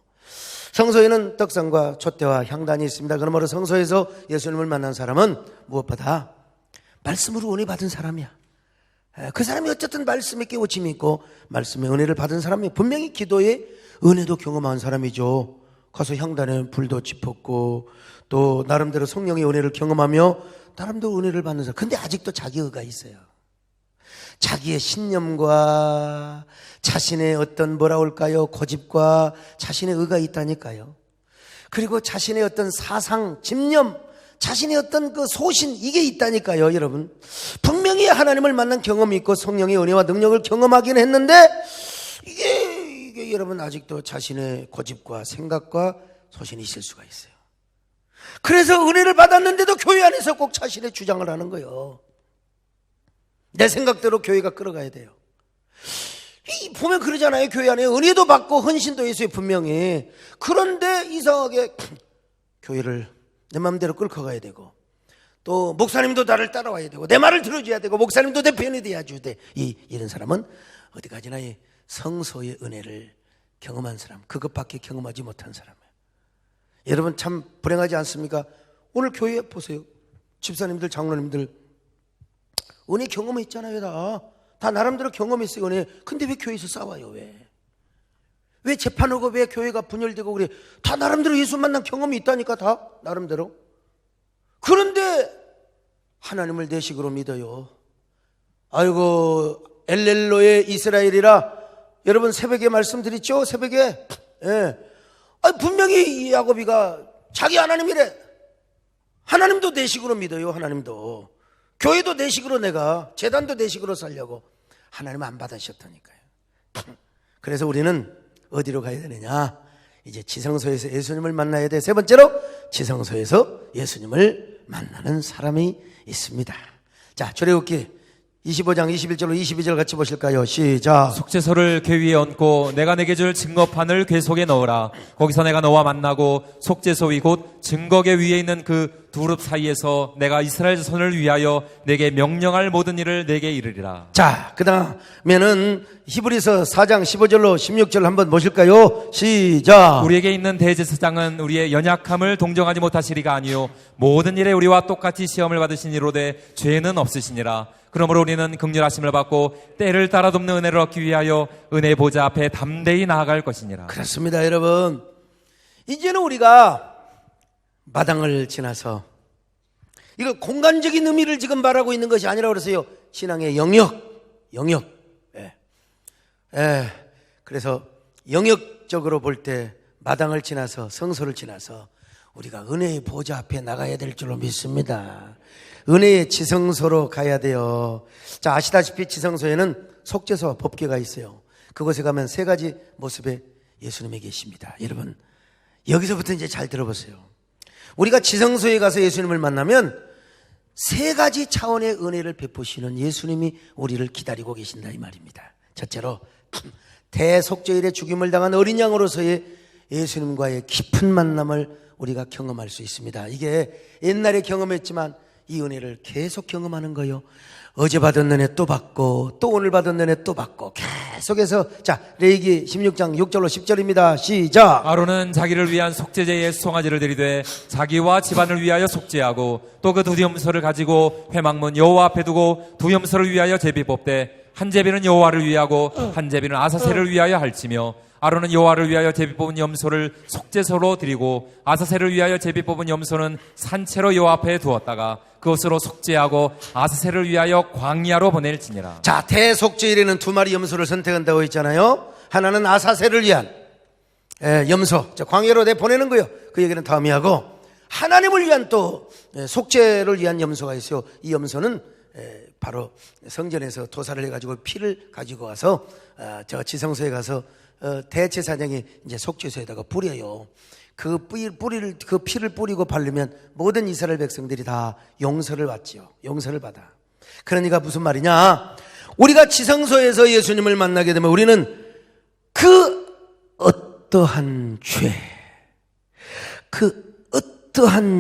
성소에는 떡상과 촛대와 향단이 있습니다. 그러므로 성소에서 예수님을 만난 사람은 무엇보다 말씀으로 은혜 받은 사람이야. 그 사람이 어쨌든 말씀에 깨우침이 있고 말씀의 은혜를 받은 사람이 분명히 기도에 은혜도 경험한 사람이죠. 가서 향단에 불도 지폈고 또 나름대로 성령의 은혜를 경험하며 나름대로 은혜를 받는 사람. 근데 아직도 자기 의가 있어요. 자기의 신념과 자신의 어떤 뭐라 할까요? 고집과 자신의 의가 있다니까요. 그리고 자신의 어떤 사상, 집념, 자신의 어떤 그 소신, 이게 있다니까요, 여러분. 분명히 하나님을 만난 경험이 있고 성령의 은혜와 능력을 경험하긴 했는데 이게 여러분 아직도 자신의 고집과 생각과 소신이 있을 수가 있어요. 그래서 은혜를 받았는데도 교회 안에서 꼭 자신의 주장을 하는 거예요. 내 생각대로 교회가 끌어가야 돼요. 보면 그러잖아요. 교회 안에 은혜도 받고 헌신도 했어요, 분명히. 그런데 이상하게 교회를 내 마음대로 끌고 가야 되고 또 목사님도 나를 따라와야 되고 내 말을 들어줘야 되고 목사님도 내 편이 돼야 돼. 이런 사람은 어디 가지나 이 성소의 은혜를 경험한 사람, 그것밖에 경험하지 못한 사람이에요. 여러분 참 불행하지 않습니까? 오늘 교회에 보세요. 집사님들, 장로님들 은혜 경험했잖아요. 다 나름대로 경험했어요, 은혜. 근데 왜 교회에서 싸워요? 왜 재판하고 왜 교회가 분열되고 그래? 다 나름대로 예수 만난 경험이 있다니까, 다 나름대로. 그런데 하나님을 내 식으로 믿어요. 아이고 엘렐로의 이스라엘이라 여러분 새벽에 말씀드렸죠? 새벽에. 예. 분명히 이 야곱이가 자기 하나님이래. 하나님도 내 식으로 믿어요. 하나님도. 교회도 내 식으로, 내가 재단도 내 식으로 살려고. 하나님 안 받으셨다니까요. 그래서 우리는 어디로 가야 되느냐? 이제 지성소에서 예수님을 만나야 돼. 세 번째로 지성소에서 예수님을 만나는 사람이 있습니다. 자, 출애굽기 25장 21절로 22절 같이 보실까요? 시작. 속죄소를 궤 위에 얹고 내가 내게 줄 증거판을 궤 속에 넣으라. 거기서 내가 너와 만나고 속죄소 위 곧 증거궤 위에 있는 그 두릅 사이에서 내가 이스라엘 자손을 위하여 내게 명령할 모든 일을 내게 이르리라. 자, 그 다음에는 히브리서 4장 15절로 16절 한번 보실까요? 시작. 우리에게 있는 대제사장은 우리의 연약함을 동정하지 못하시리가 아니요 모든 일에 우리와 똑같이 시험을 받으신 이로되 죄는 없으시니라. 그러므로 우리는 긍휼하심을 받고 때를 따라 돕는 은혜를 얻기 위하여 은혜 보좌 앞에 담대히 나아갈 것이니라. 그렇습니다, 여러분. 이제는 우리가 마당을 지나서, 이거 공간적인 의미를 지금 말하고 있는 것이 아니라 그러세요. 신앙의 영역. 그래서 영역적으로 볼 때 마당을 지나서, 성소를 지나서 우리가 은혜의 보좌 앞에 나가야 될 줄로 믿습니다. 은혜의 지성소로 가야 돼요. 자, 아시다시피 지성소에는 속죄소와 법궤가 있어요. 그곳에 가면 세 가지 모습의 예수님이 계십니다. 여러분, 여기서부터 이제 잘 들어보세요. 우리가 지성소에 가서 예수님을 만나면 세 가지 차원의 은혜를 베푸시는 예수님이 우리를 기다리고 계신다, 이 말입니다. 첫째로 대속죄일에 죽임을 당한 어린 양으로서의 예수님과의 깊은 만남을 우리가 경험할 수 있습니다. 이게 옛날에 경험했지만 이 은혜를 계속 경험하는 거예요. 어제 받은 은혜 또 받고 또 오늘 받은 은혜 또 받고 계속해서. 자, 레위기 16장 6절로 10절입니다. 시작. 아론은 자기를 위한 속죄제에 송아지를 드리되 자기와 집안을 위하여 속죄하고 또 그 두 염소를 가지고 회막문 여호와 앞에 두고 두 염소를 위하여 제비 뽑되 한 제비는 여호와를 위하고 한 제비는 아사셀을 위하여 할지며 아론은 여호와를 위하여 제비 뽑은 염소를 속죄소로 드리고 아사셀을 위하여 제비 뽑은 염소는 산채로 여호와 앞에 두었다가 그것으로 속죄하고 아사셀을 위하여 광야로 보낼지니라. 자, 대속죄일에는 두 마리 염소를 선택한다고 했잖아요. 하나는 아사셀을 위한 염소, 광야로 내보내는 거예요. 그 얘기는 다음에 하고, 하나님을 위한 또 속죄를 위한 염소가 있어요. 이 염소는 바로 성전에서 도살을 해가지고 피를 가지고 와서 저 지성소에 가서 대제사장이 이제 속죄소에다가 뿌려요. 그 피를 뿌리고 바르면 모든 이스라엘 백성들이 다 용서를 받지요. 용서를 받아. 그러니까 무슨 말이냐? 우리가 지성소에서 예수님을 만나게 되면 우리는 그 어떠한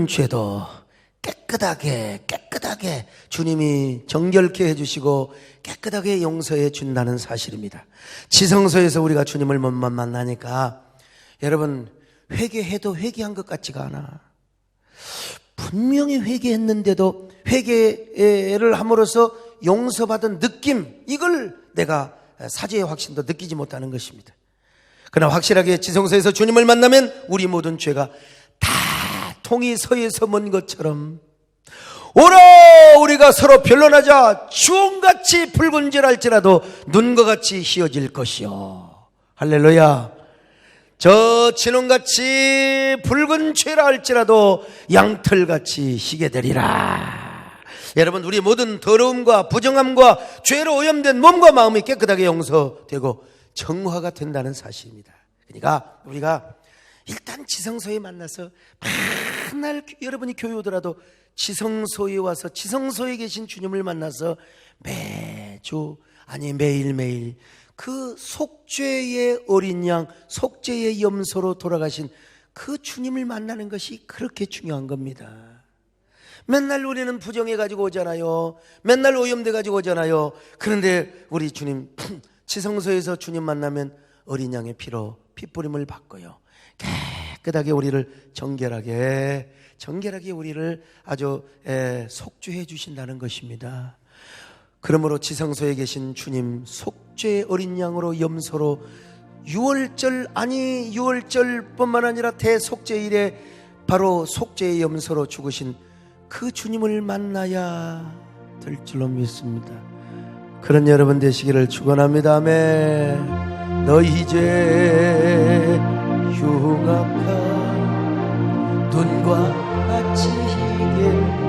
죄도 깨끗하게 주님이 정결케 해주시고 깨끗하게 용서해 준다는 사실입니다. 지성소에서 우리가 주님을 못 만나니까 여러분, 회개해도 회개한 것 같지가 않아. 분명히 회개했는데도 회개를 함으로써 용서받은 느낌, 이걸 내가 사죄의 확신도 느끼지 못하는 것입니다. 그러나 확실하게 지성소에서 주님을 만나면 우리 모든 죄가 다 통이 서에서 먼 것처럼 오라 우리가 서로 변론하자 주홍같이 붉은질할지라도 눈과 같이 희어질 것이요. 할렐루야. 저 진홍같이 붉은 죄라 할지라도 양털같이 희게 되리라. 여러분, 우리 모든 더러움과 부정함과 죄로 오염된 몸과 마음이 깨끗하게 용서되고 정화가 된다는 사실입니다. 그러니까 우리가 일단 지성소에 만나서 맨날 여러분이 교회 오더라도 지성소에 와서 지성소에 계신 주님을 만나서 매주 아니 매일매일 그 속죄의 어린 양, 속죄의 염소로 돌아가신 그 주님을 만나는 것이 그렇게 중요한 겁니다. 맨날 우리는 부정해 가지고 오잖아요. 맨날 오염돼 가지고 오잖아요. 그런데 우리 주님 지성소에서 주님 만나면 어린 양의 피로 핏부림을 받고요, 깨끗하게 우리를 정결하게 우리를 아주 속죄해 주신다는 것입니다. 그러므로 지성소에 계신 주님 속죄의 어린 양으로 염소로 6월절뿐만 아니라 대속죄일에 바로 속죄의 염소로 죽으신 그 주님을 만나야 될 줄로 믿습니다. 그런 여러분 되시기를 축원합니다. 아멘. 너희 죄 흉악한 눈과 같이 희겠네.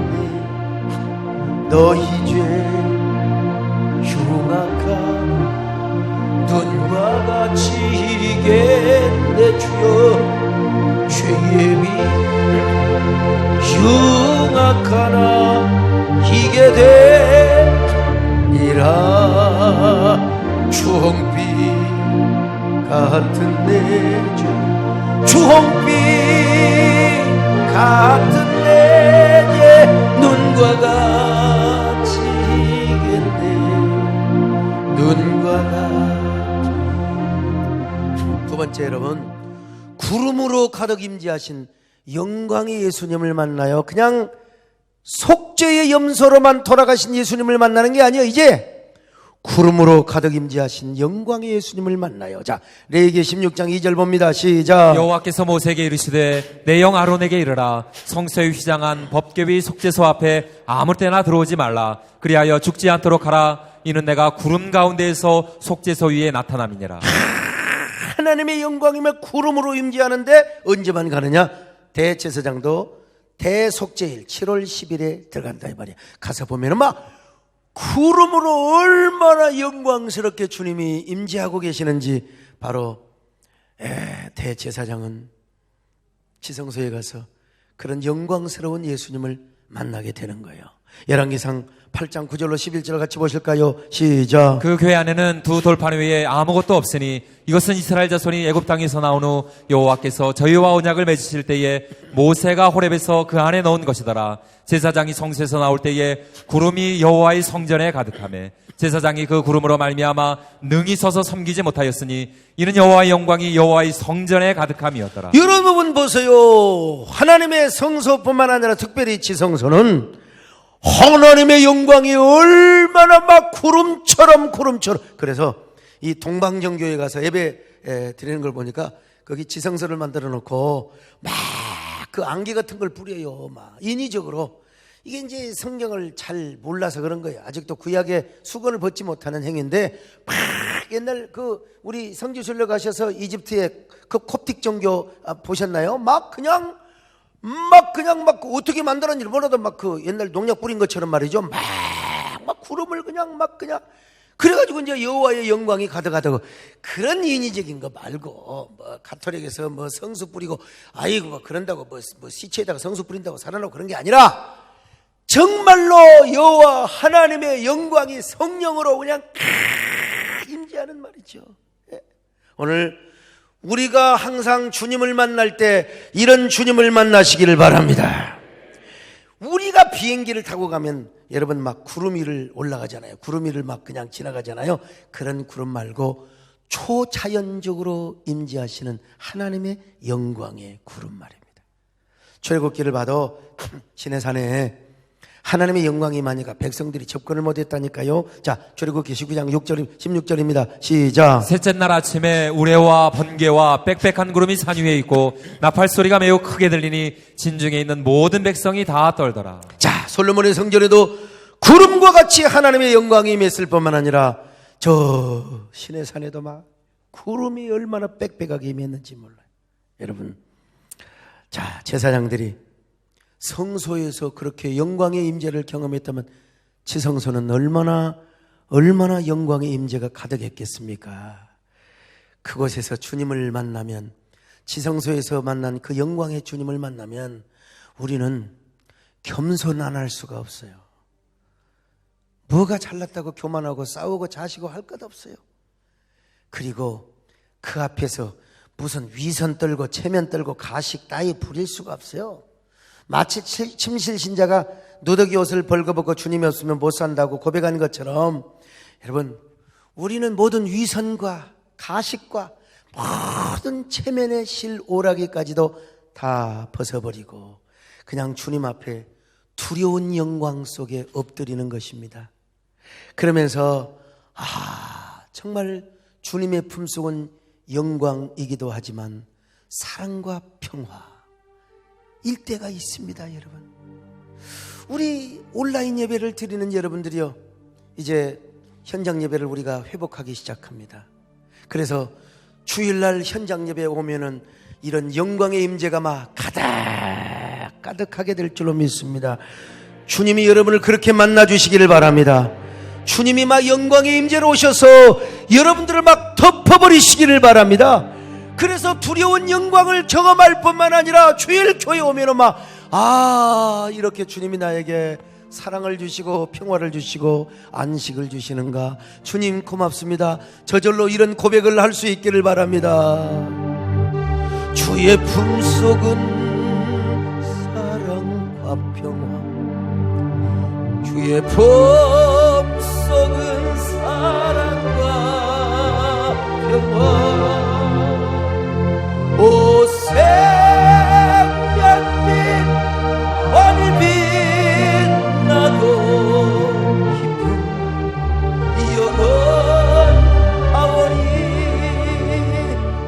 너희 죄 흉악한 눈과 같이 희겠네. 주여 죄의 비 흉악하나 희게 되리라. 주홍빛 같은 내 죄, 주홍빛 같은 내 죄 눈과 같이 희겠네. 눈과 같이. 두 번째, 여러분, 구름으로 가득 임재하신 영광의 예수님을 만나요. 그냥 속죄의 염소로만 돌아가신 예수님을 만나는 게 아니에요. 이제 구름으로 가득 임재하신 영광의 예수님을 만나요. 자, 레위기 16장 2절 봅니다. 시작. 여호와께서 모세에게 이르시되 내 영 아론에게 이르라. 성소에 휘장한 법궤의 속죄소 앞에 아무 때나 들어오지 말라. 그리하여 죽지 않도록 하라. 이는 내가 구름 가운데에서 속죄소 위에 나타남이니라. 하나님의 영광이면 구름으로 임재하는데 언제만 가느냐? 대제사장도 대속죄일 7월 10일에 들어간다 이 말이야. 가서 보면은 막 구름으로 얼마나 영광스럽게 주님이 임재하고 계시는지. 바로 대제사장은 지성소에 가서 그런 영광스러운 예수님을 만나게 되는 거예요. 열왕기상 8장 9절로 11절 같이 보실까요? 시작. 그 궤 안에는 두 돌판 위에 아무것도 없으니 이것은 이스라엘 자손이 애굽 땅에서 나온 후 여호와께서 저희와 언약을 맺으실 때에 모세가 호렙에서 그 안에 넣은 것이더라. 제사장이 성소에서 나올 때에 구름이 여호와의 성전에 가득하매 제사장이 그 구름으로 말미암아 능히 서서 섬기지 못하였으니 이는 여호와의 영광이 여호와의 성전에 가득함이었더라. 여러분 보세요. 하나님의 성소뿐만 아니라 특별히 지성소는 하나님의 영광이 얼마나 막 구름처럼. 그래서 이 동방정교회 가서 예배 드리는 걸 보니까 거기 지성소를 만들어 놓고 막 그 안개 같은 걸 뿌려요. 막 인위적으로. 이게 이제 성경을 잘 몰라서 그런 거예요. 아직도 구약의 수건을 벗지 못하는 행위인데, 막 옛날 그 우리 성지순례 가셔서 이집트의 그 콥틱 종교 보셨나요? 막 그냥 어떻게 만들었는지 몰라도 막 그 옛날 농약 뿌린 것처럼 말이죠. 막 구름을 그냥 그래가지고 이제 여호와의 영광이 가득하다고. 그런 인위적인 거 말고 뭐 가톨릭에서 뭐 성수 뿌리고 아이고 뭐 그런다고 뭐 시체에다가 성수 뿌린다고 살아나고 그런 게 아니라 정말로 여호와 하나님의 영광이 성령으로 그냥 임재하는 말이죠. 오늘 우리가 항상 주님을 만날 때 이런 주님을 만나시기를 바랍니다. 우리가 비행기를 타고 가면 여러분 막 구름 위를 올라가잖아요. 구름 위를 막 그냥 지나가잖아요. 그런 구름 말고 초자연적으로 임재하시는 하나님의 영광의 구름 말입니다. 출애굽기를 봐도 시내산에 하나님의 영광이 임하니까 백성들이 접근을 못했다니까요. 자, 출애굽기 19장 16절입니다. 시작. 셋째 날 아침에 우레와 번개와 빽빽한 구름이 산 위에 있고 나팔 소리가 매우 크게 들리니 진중에 있는 모든 백성이 다 떨더라. 자, 솔로몬의 성전에도 구름과 같이 하나님의 영광이 임했을 뿐만 아니라 저 신의 산에도 막 구름이 얼마나 빽빽하게 임했는지 몰라요. 여러분, 자, 제사장들이 성소에서 그렇게 영광의 임재를 경험했다면 지성소는 얼마나 영광의 임재가 가득했겠습니까? 그곳에서 주님을 만나면, 지성소에서 만난 그 영광의 주님을 만나면 우리는 겸손 안 할 수가 없어요. 뭐가 잘났다고 교만하고 싸우고 자시고 할 것 없어요. 그리고 그 앞에서 무슨 위선 떨고 체면 떨고 가식 따위 부릴 수가 없어요. 마치 침실신자가 누더기 옷을 벌거벗고 주님이 없으면 못 산다고 고백한 것처럼, 여러분, 우리는 모든 위선과 가식과 모든 체면의 실 오라기까지도 다 벗어버리고 그냥 주님 앞에 두려운 영광 속에 엎드리는 것입니다. 그러면서 정말 주님의 품속은 영광이기도 하지만 사랑과 평화 일대가 있습니다. 여러분, 우리 온라인 예배를 드리는 여러분들이요, 이제 현장 예배를 우리가 회복하기 시작합니다. 그래서 주일날 현장 예배에 오면은 이런 영광의 임재가 막 가득하게 될 줄로 믿습니다. 주님이 여러분을 그렇게 만나 주시기를 바랍니다. 주님이 막 영광의 임재로 오셔서 여러분들을 막 덮어버리시기를 바랍니다. 그래서 두려운 영광을 경험할 뿐만 아니라 주일 교회 오면 막 이렇게 주님이 나에게 사랑을 주시고 평화를 주시고 안식을 주시는가, 주님 고맙습니다, 저절로 이런 고백을 할 수 있기를 바랍니다. 주의 품속은 사랑과 평화, 주의 품속은 사랑과 평화. 오 새벽빛 하늘 빛나고 깊은 영원 하오니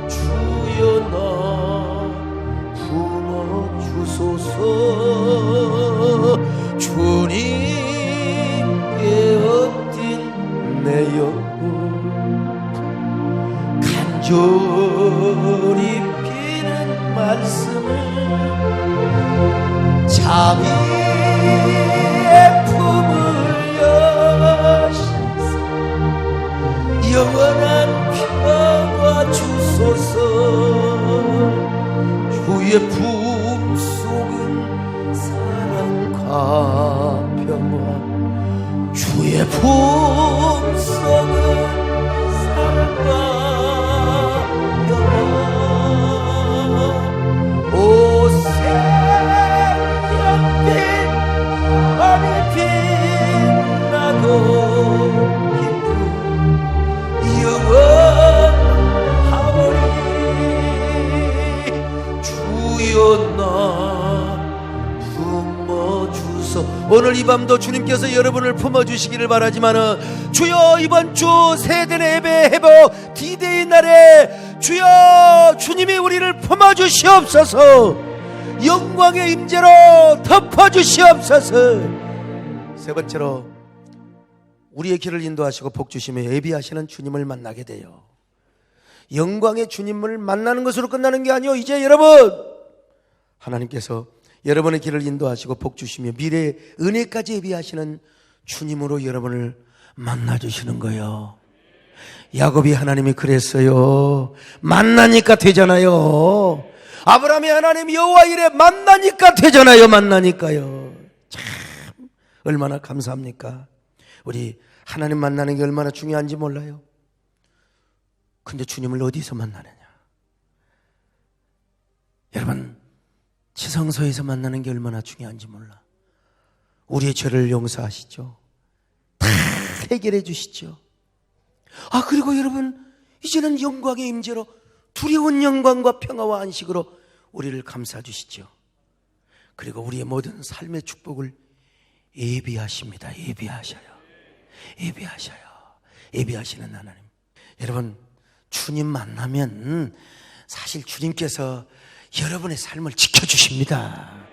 주여 나 품어주소서. 주님께 엎든 내 영혼 간절히 말씀을 자비의 품을 여시사 영원한 평화 주소서. 주의 품속은 사랑과 평화, 주의 품속은 사랑과 평화. 오 새벽빛 하늘 빛나고 깊은 영원 하오니 주여 나 품어주소. 오늘 이 밤도 주님께서 여러분을 품어주시기를 바라지만은, 주여 이번 주 세대의 예배 회복 D-Day 날에 주여 주님이 우리를 품어주시옵소서. 영광의 임재로 덮어주시옵소서. 세 번째로, 우리의 길을 인도하시고 복주시며 예비하시는 주님을 만나게 돼요. 영광의 주님을 만나는 것으로 끝나는 게 아니요, 이제 여러분, 하나님께서 여러분의 길을 인도하시고 복주시며 미래의 은혜까지 예비하시는 주님으로 여러분을 만나주시는 거예요. 야곱이 하나님이 그랬어요. 만나니까 되잖아요. 아브라함이 하나님 여호와 이래 만나니까 되잖아요. 만나니까요. 참 얼마나 감사합니까? 우리 하나님 만나는 게 얼마나 중요한지 몰라요. 근데 주님을 어디서 만나느냐? 여러분, 지성소에서 만나는 게 얼마나 중요한지 몰라. 우리의 죄를 용서하시죠. 다 해결해 주시죠. 그리고 여러분, 이제는 영광의 임재로 두려운 영광과 평화와 안식으로 우리를 감싸 주시죠. 그리고 우리의 모든 삶의 축복을 예비하십니다. 예비하시는 하나님. 여러분, 주님 만나면 사실 주님께서 여러분의 삶을 지켜주십니다.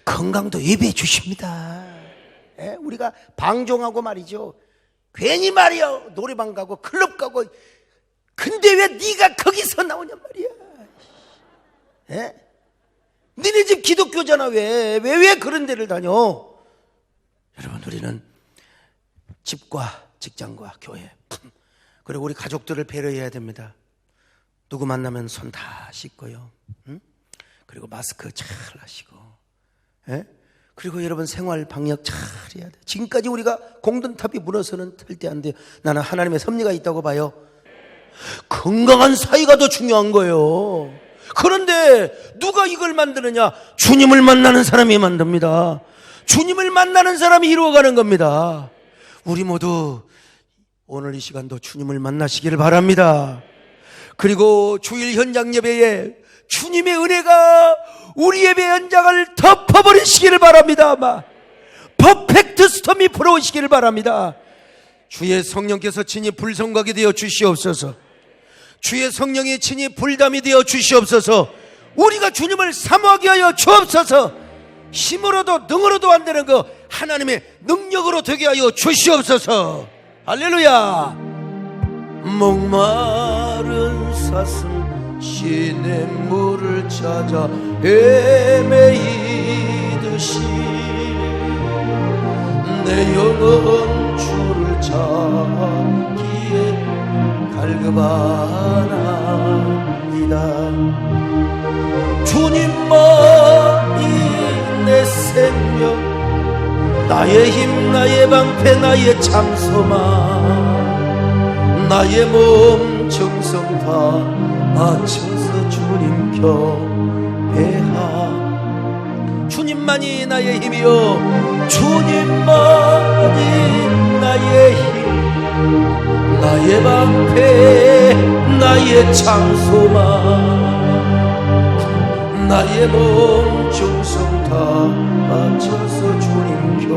건강도 예비해 주십니다. 우리가 방종하고 말이죠, 괜히 말이야 노래방 가고 클럽 가고, 근데 왜 네가 거기서 나오냔 말이야. 니네 집 기독교잖아. 왜 그런 데를 다녀? 여러분, 우리는 집과 직장과 교회, 그리고 우리 가족들을 배려해야 됩니다. 누구 만나면 손 다 씻고요, 그리고 마스크 잘 하시고, 그리고 여러분 생활 방역 잘 해야 돼요. 지금까지 우리가 공든탑이 무너서는 절대 안 돼요. 나는 하나님의 섭리가 있다고 봐요. 건강한 사이가 더 중요한 거예요. 그런데 누가 이걸 만드느냐? 주님을 만나는 사람이 만듭니다. 주님을 만나는 사람이 이루어가는 겁니다. 우리 모두 오늘 이 시간도 주님을 만나시기를 바랍니다. 그리고 주일 현장 예배에 주님의 은혜가 우리 예배 현장을 덮어버리시기를 바랍니다. 퍼펙트 스톰이 불어오시기를 바랍니다. 주의 성령께서 친히 불성각이 되어 주시옵소서. 주의 성령이 친히 불담이 되어 주시옵소서. 우리가 주님을 사모하게 하여 주옵소서. 힘으로도 능으로도 안 되는 거 하나님의 능력으로 되게 하여 주시옵소서. 할렐루야. 목마른 사슴 시냇물을 찾아 헤매이듯이 내 영혼 주를 찾기에 갈급하나이다. 주님만이 내 생명, 나의 힘, 나의 방패, 나의 참소망, 나의 몸 정성 다 바쳐서 주님 경배하. 주님만이 나의 힘이요, 주님만이 나의 힘, 나의 방패, 나의 장소망, 나의 몸 정성 다 바쳐서 주님 겨